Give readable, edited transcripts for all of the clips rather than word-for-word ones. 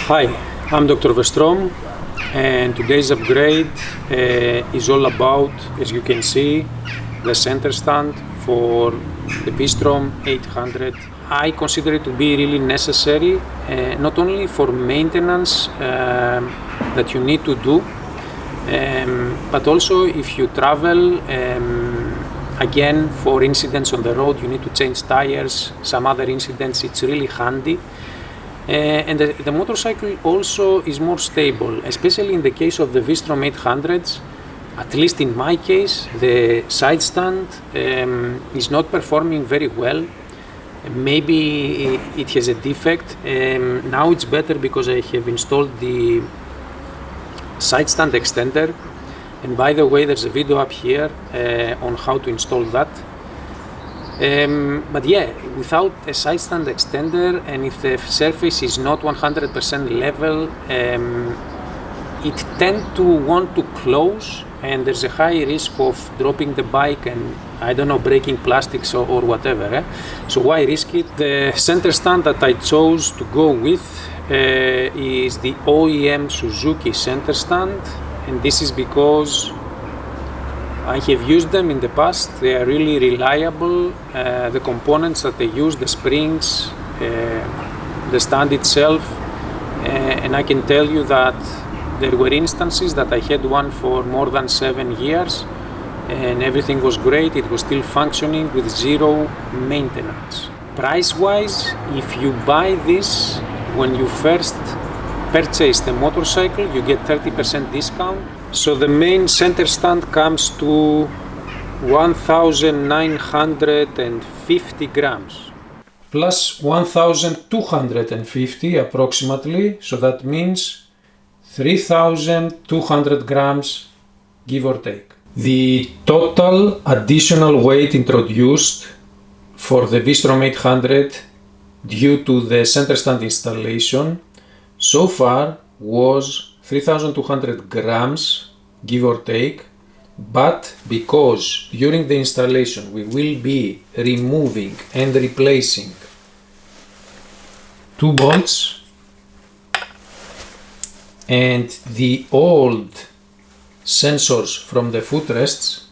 Hi, I'm Dr. Vstrom, and today's upgrade is all about, as you can see, the center stand for the Vstrom 800. I consider it to be really necessary, not only for maintenance that you need to do, but also if you travel, again, for incidents on the road, you need to change tires, some other incidents, it's really handy. And the motorcycle also is more stable, especially in the case of the Vstrom 800s. At least in my case, the side stand is not performing very well. Maybe it has a defect. Now it's better because I have installed the side stand extender. And by the way, there's a video up here on how to install that. But yeah, without a side stand extender, and if the surface is not 100% level, it tends to want to close, and there's a high risk of dropping the bike and, I don't know, breaking plastics or whatever. So why risk it? The center stand that I chose to go with is the OEM Suzuki Center Stand, and this is because I have used them in the past. They are really reliable. The components that they use, the springs, the stand itself, and I can tell you that there were instances that I had one for more than 7 years and everything was great. It was still functioning with zero maintenance. Price-wise, if you buy this when you first purchase the motorcycle, you get 30% discount. So the main center stand comes to 1,950 grams plus 1,250 approximately, so that means 3,200 grams, give or take. The total additional weight introduced for the Vstrom 800 due to the center stand installation so far was 3,200 grams, give or take, but because during the installation we will be removing and replacing 2 bolts and the old sensors from the footrests,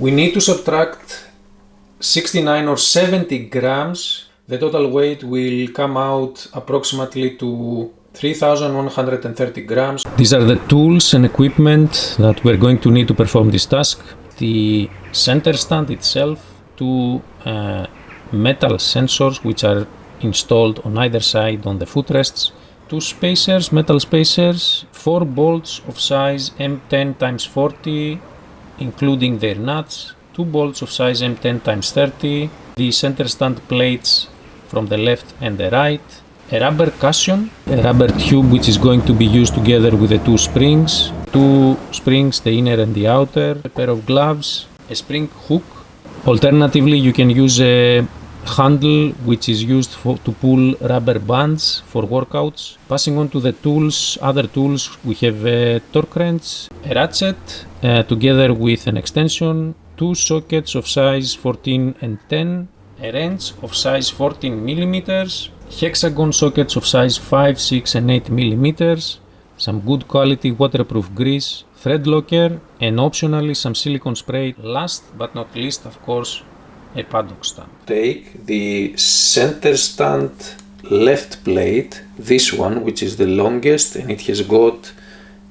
we need to subtract 69 or 70 grams. The total weight will come out approximately to 3,130 grams. These are the tools and equipment that we're going to need to perform this task. The center stand itself, 2 metal sensors which are installed on either side on the footrests, 2 spacers, metal spacers, 4 bolts of size M10x40 including their nuts, 2 bolts of size M10x30, the center stand plates from the left and the right, a rubber cushion, a rubber tube which is going to be used together with the 2 springs, 2 springs, the inner and the outer, a pair of gloves, a spring hook. Alternatively, you can use a handle which is used to pull rubber bands for workouts. Passing on to the tools, other tools, we have a torque wrench, a ratchet, together with an extension, 2 sockets of size 14 and 10, a wrench of size 14 millimeters, hexagon sockets of size 5, 6 and 8 millimeters, some good quality waterproof grease, thread locker, and optionally some silicone spray. Last but not least, of course, a paddock stand. Take the center stand left plate, this one which is the longest, and it has got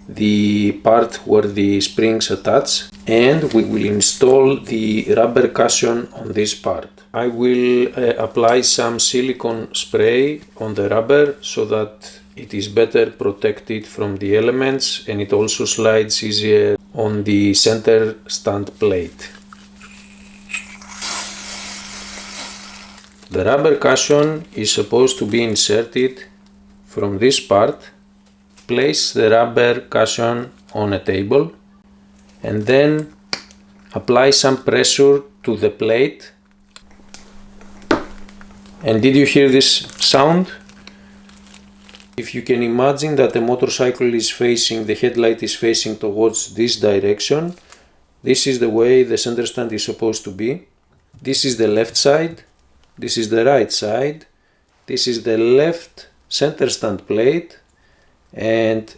the part where the springs attach, and we will install the rubber cushion on this part. I will apply some silicone spray on the rubber so that it is better protected from the elements, and it also slides easier on the center stand plate. The rubber cushion is supposed to be inserted from this part. Place the rubber cushion on a table and then apply some pressure to the plate. And did you hear this sound? If you can imagine that the motorcycle is facing, the headlight is facing towards this direction, this is the way the center stand is supposed to be. This is the left side, this is the right side, This is the left center stand plate, and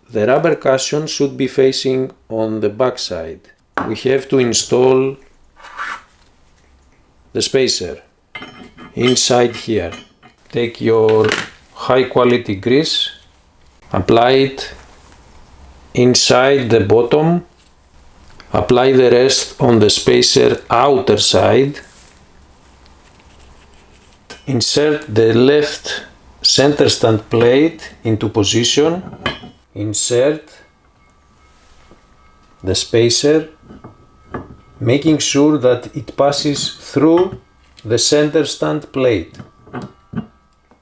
the rubber cushion should be facing on the back side. We have to install the spacer inside here. Take your high quality grease, apply it inside the bottom, apply the rest on the spacer outer side, insert the left center stand plate into position, insert the spacer, making sure that it passes through the center stand plate.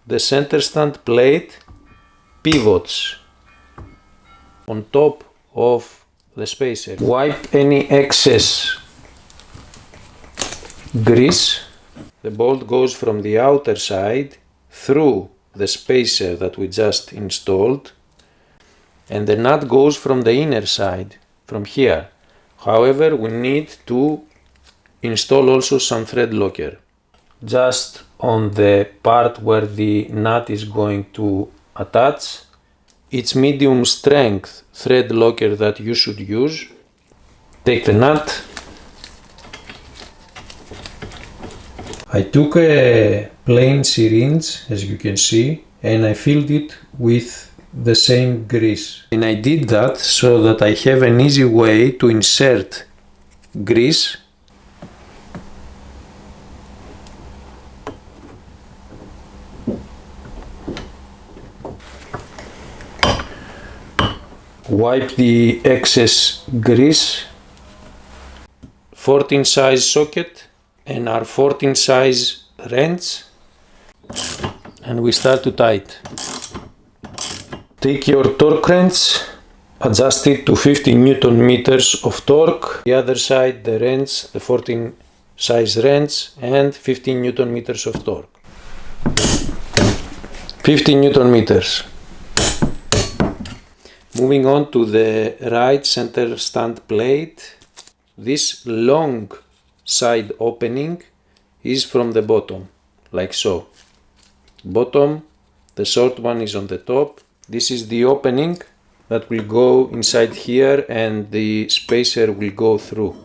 The center stand plate pivots on top of the spacer. Wipe any excess grease. The bolt goes from the outer side through the spacer that we just installed, and the nut goes from the inner side, from here. However, we need to install also some thread locker. Just on the part where the nut is going to attach, it's medium strength thread locker that you should use. Take the nut. I took a plain syringe, as you can see, and I filled it with the same grease. And I did that so that I have an easy way to insert grease wipe the excess grease. 14 size socket and our 14 size wrench, and we start to tighten. Take your torque wrench, adjust it to 50 Newton meters of torque. The other side the wrench, the 14 size wrench, and 15 Newton meters of torque. 50 Newton meters. Moving on to the right center stand plate. This long side opening is from the bottom, like so. Bottom, the short one is on the top. This is the opening that will go inside here and the spacer will go through.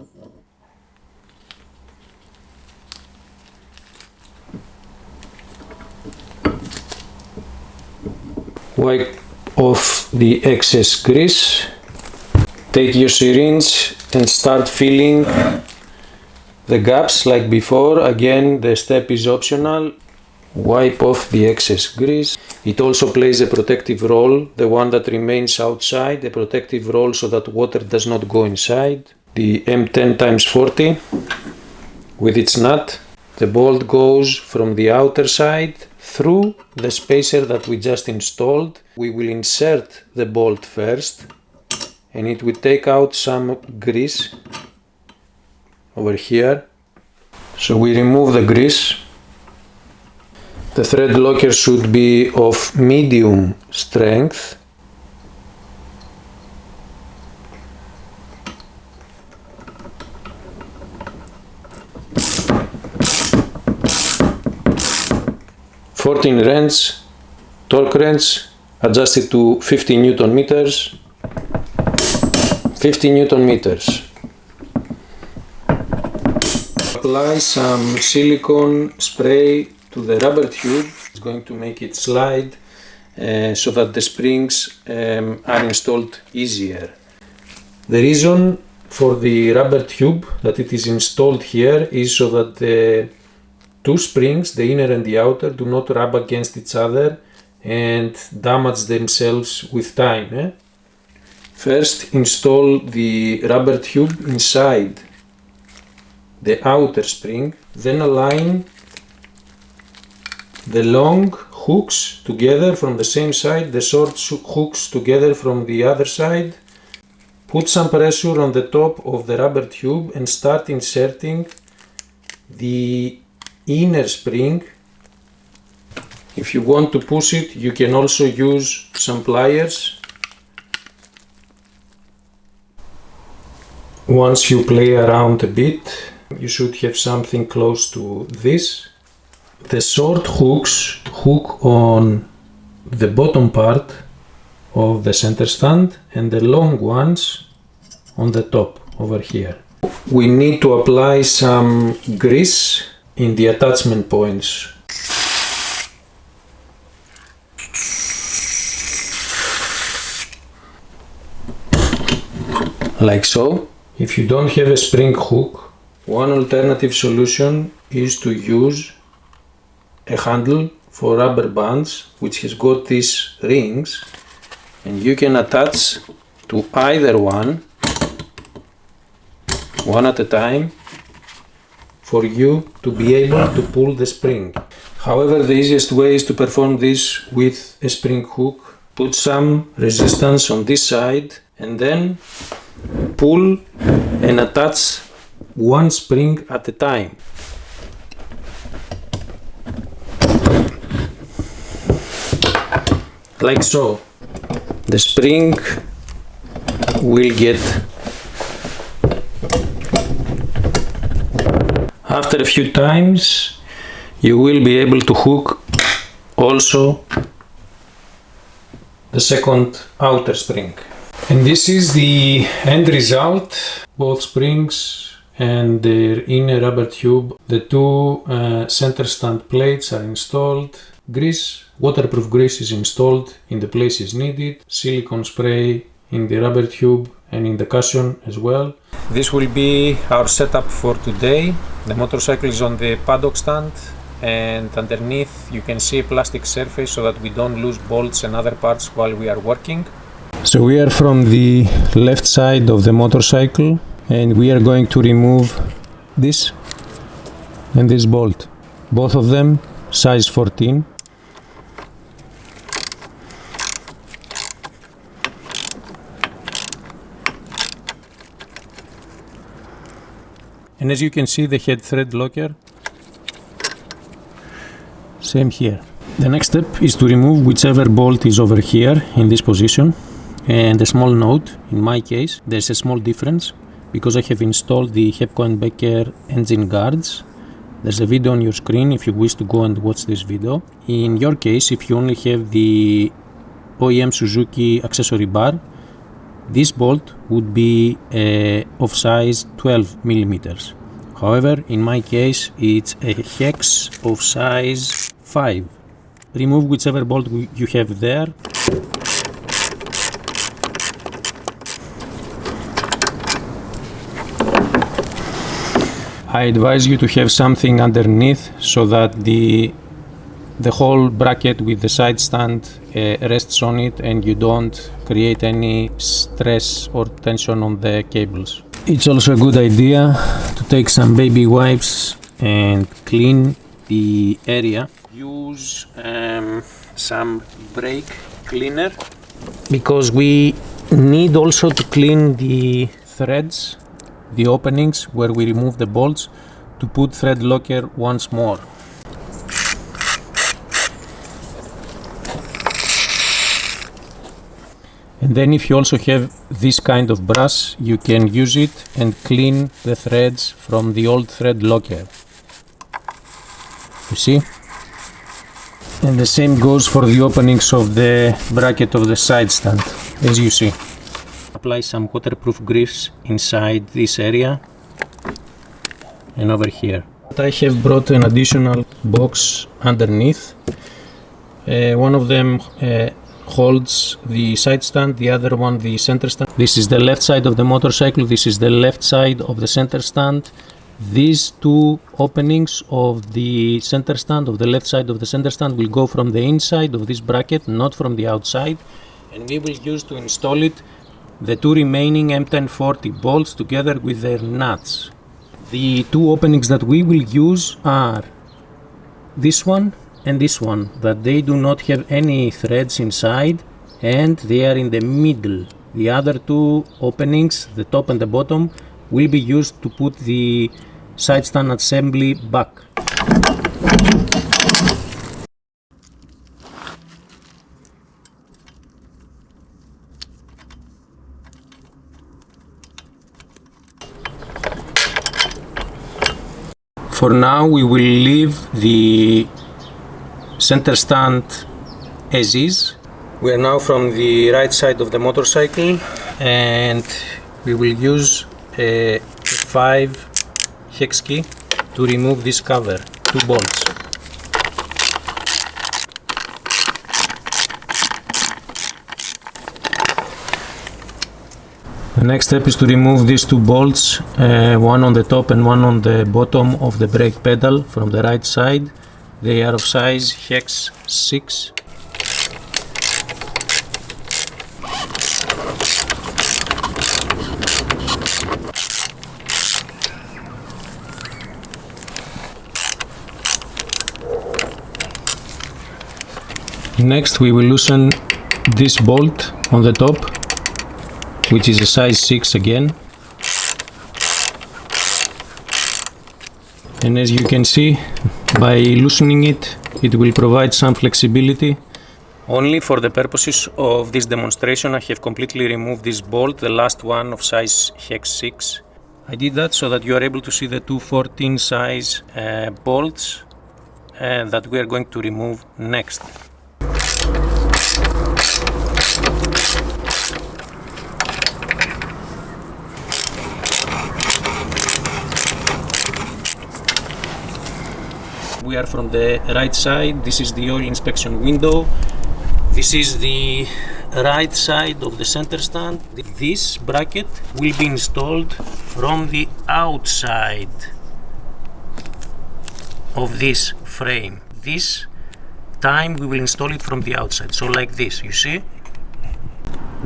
Wipe off the excess grease. Take your syringe and start filling the gaps like before. Again, the step is optional. Wipe off the excess grease. It also plays a protective role, the one that remains outside, a protective role so that water does not go inside. The M10x40 with its nut. The bolt goes from the outer side through the spacer that we just installed. We will insert the bolt first, and it will take out some grease over here. So we remove the grease. The thread locker should be of medium strength. wrench, torque wrench, adjusted to 50 Newton meters. 50 Newton meters. Apply some silicone spray to the rubber tube. It's going to make it slide so that the springs are installed easier. The reason for the rubber tube that it is installed here is so that the two springs, the inner and the outer, do not rub against each other and damage themselves with time. First, install the rubber tube inside the outer spring, then align the long hooks together from the same side, the short hooks together from the other side. Put some pressure on the top of the rubber tube and start inserting the inner spring. If you want to push it, you can also use some pliers. Once you play around a bit, you should have something close to this. The short hooks hook on the bottom part of the center stand and the long ones on the top over here. We need to apply some grease in the attachment points. Like so. If you don't have a spring hook, one alternative solution is to use a handle for rubber bands which has got these rings, and you can attach to either one at a time for you to be able to pull the spring. However, the easiest way is to perform this with a spring hook. Put some resistance on this side and then pull and attach one spring at a time. Like so. The spring will get. After a few times, you will be able to hook also the second outer spring. And this is the end result. Both springs and their inner rubber tube. The two center stand plates are installed. Grease, waterproof grease is installed in the places needed. Silicone spray in the rubber tube and in the cushion as well. This will be our setup for today. The motorcycle is on the paddock stand, and underneath you can see a plastic surface so that we don't lose bolts and other parts while we are working. So we are from the left side of the motorcycle, and we are going to remove this and this bolt, both of them size 14. And as you can see, the head thread locker, same here. The next step is to remove whichever bolt is over here in this position. And a small note, in my case, there's a small difference because I have installed the Hepco & Becker engine guards. There's a video on your screen if you wish to go and watch this video. In your case, if you only have the OEM Suzuki accessory bar, this bolt would be of size 12 millimeters. However, in my case, it's a hex of size 5. Remove whichever bolt you have there. I advise you to have something underneath so that the whole bracket with the side stand rests on it and you don't create any stress or tension on the cables. It's also a good idea to take some baby wipes and clean the area. Use some brake cleaner because we need also to clean the threads, the openings where we remove the bolts, to put thread locker once more. And then if you also have this kind of brush, you can use it and clean the threads from the old thread locker. You see? And the same goes for the openings of the bracket of the side stand, as you see. Apply some waterproof grease inside this area and over here. I have brought an additional box underneath. One of them holds the side stand, the other one the center stand. This is the left side of the motorcycle, this is the left side of the center stand. These two openings of the center stand, of the left side of the center stand, will go from the inside of this bracket, not from the outside, and we will use to install it the two remaining M1040 bolts together with their nuts. The two openings that we will use are this one and this one, that they do not have any threads inside and they are in the middle. The other two openings, the top and the bottom, will be used to put the side stand assembly back. For now we will leave the center stand as is. We are now from the right side of the motorcycle and we will use a 5 hex key to remove this cover, 2 bolts. The next step is to remove these 2 bolts, one on the top and one on the bottom of the brake pedal from the right side. They are of size hex 6. Next we will loosen this bolt on the top, which is a size 6 again. And as you can see, by loosening it, it will provide some flexibility. Only for the purposes of this demonstration, I have completely removed this bolt, the last one of size hex 6. I did that so that you are able to see the 2 14 size bolts that we are going to remove next. We are from the right side. This is the oil inspection window. This is the right side of the center stand. This bracket will be installed from the outside of this frame. This time we will install it from the outside, so like this, you see.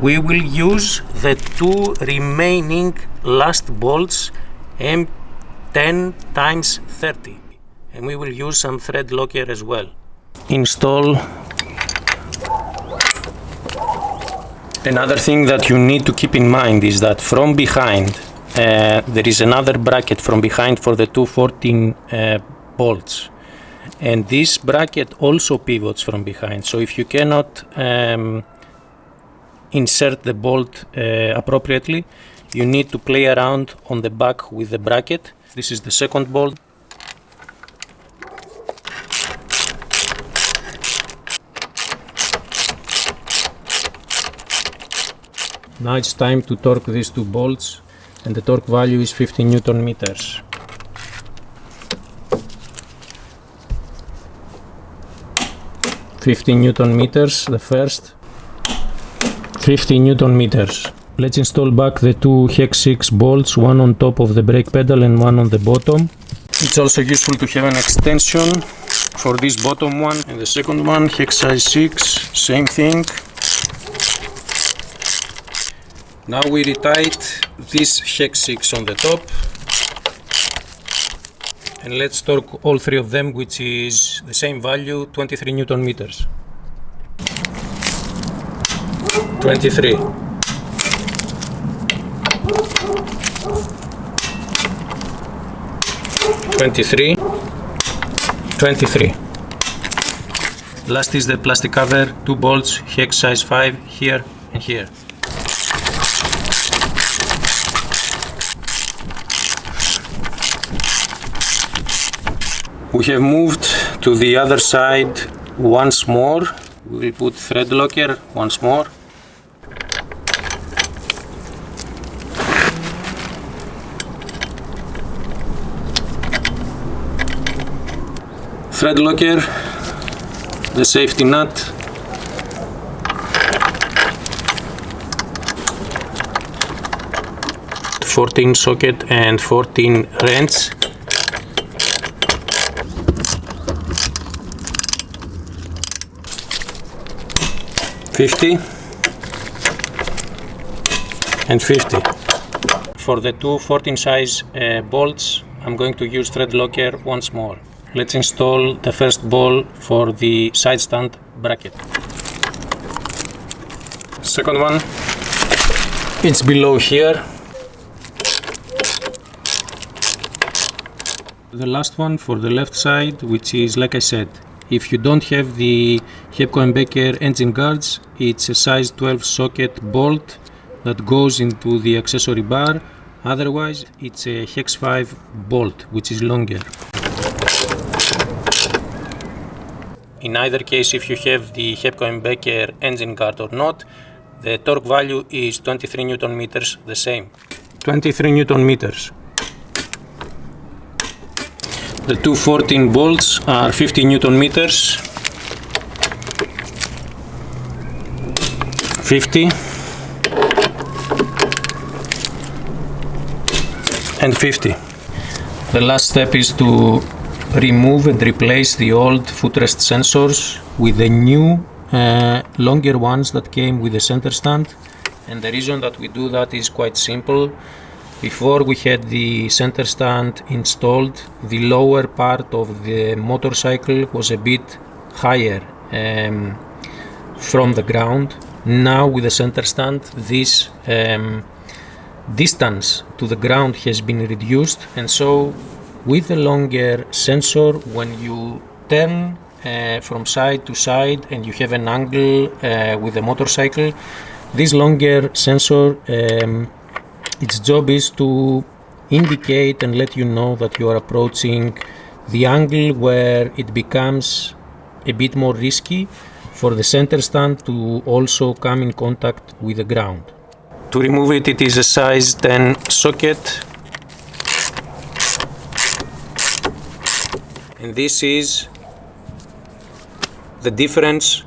We will use the 2 remaining last bolts M10 x 30. And we will use some thread locker as well. Install. Another thing that you need to keep in mind is that from behind there is another bracket from behind for the 2 14 bolts, and this bracket also pivots from behind, so if you cannot insert the bolt appropriately, you need to play around on the back with the bracket. This is the second bolt. Now it's time to torque these 2 bolts, and the torque value is 50 Newton meters. The first, 50 Newton meters. Let's install back the 2 hex 6 bolts, one on top of the brake pedal and one on the bottom. It's also useful to have an extension for this bottom one, and the second one, hex size 6, same thing. Now we retight this hex 6 on the top, and let's torque all 3 of them, which is the same value, 23 Newton meters. 23. 23. 23. Last is the plastic cover, 2 bolts, hex size 5, here and here. We have moved to the other side once more. We will put thread locker once more. Thread locker, the safety nut, (14) socket and 14 wrench. $50 and $50. For the 2 14 size bolts, I'm going to use thread locker once more. Let's install the first ball for the side stand bracket. Second one, it's below here. The last one for the left side, which is, like I said, if you don't have the Hepco & Becker engine guards, it's a size 12 socket bolt that goes into the accessory bar. Otherwise, it's a hex 5 bolt, which is longer. In either case, if you have the Hepco engine guard or not, the torque value is 23 Newton meters, the same. 23 Newton meters. The two 14 bolts are 50 Newton meters. 50 and 50. The last step is to remove and replace the old footrest sensors with the new longer ones that came with the center stand. And the reason that we do that is quite simple. Before we had the center stand installed, the lower part of the motorcycle was a bit higher from the ground. Now with the center stand, this distance to the ground has been reduced, and so with the longer sensor, when you turn from side to side and you have an angle with the motorcycle, this longer sensor, its job is to indicate and let you know that you are approaching the angle where it becomes a bit more risky for the center stand to also come in contact with the ground. To remove it, it is a size 10 socket, and this is the difference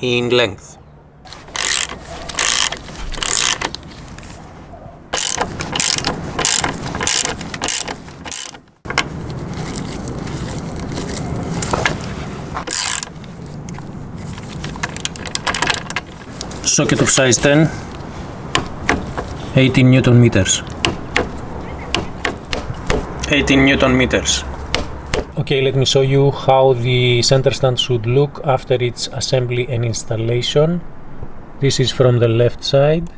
in length. Socket of size 10, 18 Newton meters. 18 Newton meters. Okay, let me show you how the center stand should look after its assembly and installation. This is from the left side,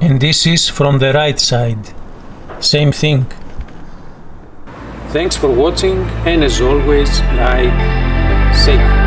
and this is from the right side. Same thing. Thanks for watching, and as always, ride safe.